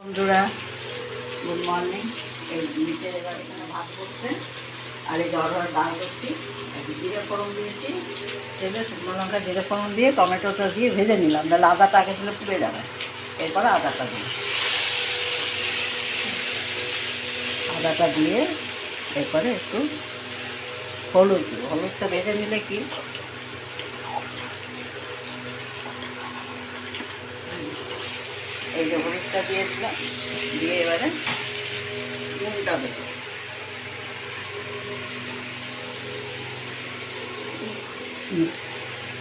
বন্ধুরা, good morning. এই নিচের এবার এখানে ভাত করছে, আর এই জল ডাল করছি। জিরে ফোড়ন দিয়েছি, তেলে শুকনো লঙ্কা জিরে ফোড়ন দিয়ে টমেটোটা দিয়ে ভেজে নিলাম, তাহলে আদাটা আগে দিলে পুড়ে যাবে। এরপরে আদাটা দিই, আদাটা দিয়ে এরপরে একটু হলুদ দিই। হলুদটা ভেজে নিলে কি এই যে হলুদটা দিয়ে দিলাম, দিয়ে এবারে নুনটা দেবো।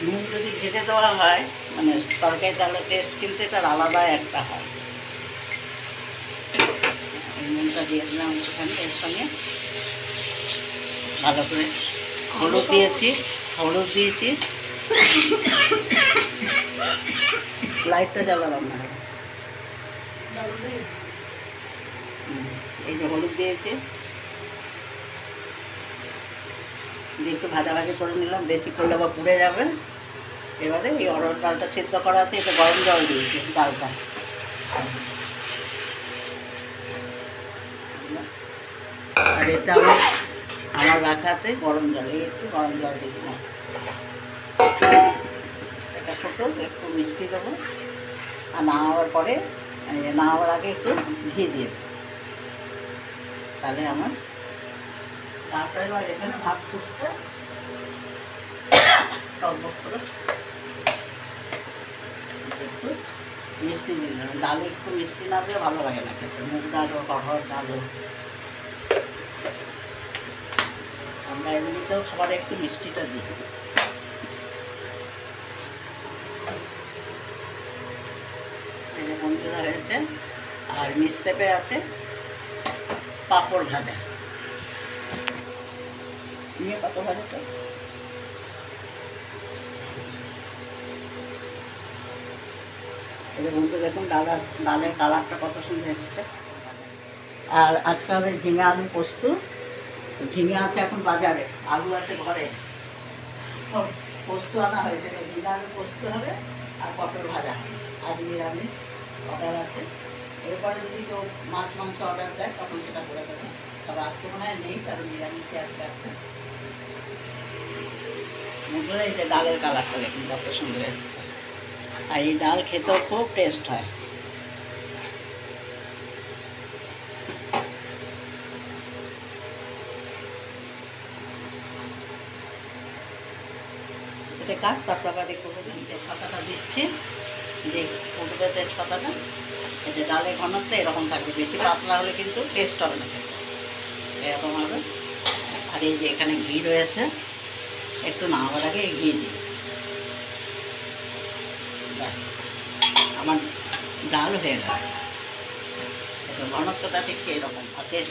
নুন যদি ভেজে দেওয়া হয় মানে তরকারি ডালের টেস্ট কিন্তু এটার আলাদা একটা হয়। নুনটা দিয়ে দিলাম সেখানে, এর সঙ্গে ভালো করে হলুদ দিয়েছি, লাইটটা জ্বালালাম না। এই যে হলুদ দিয়েছি, দিয়ে একটু ভাজাভাজি করে নিলাম, বেশি করলে আবার পুড়ে যাবে। এবারে এই অরহর ডালটা সিদ্ধ করা আছে, এটা গরম জল দিয়েছি ডালটা। আর এটা আমার রাখা আছে গরম জল, এই একটু গরম জল দিয়ে দিলাম। এটা ছোটো একটু মিষ্টি দেবো, আর নামাবার পরে নামাবার আগে একটু ঘি দিয়ে দেবো, তাহলে আমার। তারপরে এবার এখানে ভাত ফুটছে, টকবক করে একটু মিষ্টি দিয়ে দিলাম। ডালে একটু মিষ্টি না দিলে ভালো লাগে না খেতে, মুগ ডাল হোক অরহর ডাল হোক। আমরা এমনিতেও সবার একটু মিষ্টিটা দিই। এই যে বন্ধুরা হয়েছে, আর মিক্সেপে আছে পাঁপড় ভাজা। নিয়ে কত ভাজাটা এই যে বন্ধু দেখুন ডালের কালারটা কত সুন্দর এসেছে। আর আজকে হবে ঝিঙে আলু পোস্ত। ঝিঙে আছে এখন বাজারে, আলু আছে ঘরে, পোস্ত আনা হয়েছে। ঝিঙে আলু পোস্ত হবে আর পটল ভাজা হবে। আজ নিরামিষ অর্ডার আছে, এরপরে যদি কেউ মাছ মাংস অর্ডার দেয় তখন সেটা করে দেবে। তবে আজকে মনে হয় নেই, কারণ নিরামিষই আজকে আছে। মনে এই যে ডালের কালারটা দেখুন কত সুন্দর এসেছে, আর এই ডাল খেতেও খুব টেস্ট হয়। এটা কাজ তরকারি করবে, তেজপাতাটা দিচ্ছি, যে ফুটবে তেজপাতাটা। এই যে ডালের ঘনত্ব এরকম থাকবে, বেশি পাতলা হলে কিন্তু টেস্ট হবে না খেতে, এরকম হবে। আর এই যে এখানে ঘি রয়েছে, একটু নামাবার আগে ঘি দিই। আমার ডাল হয়ে গেল, ঘনত্বটা ঠিক এরকম। আর তেজপাতা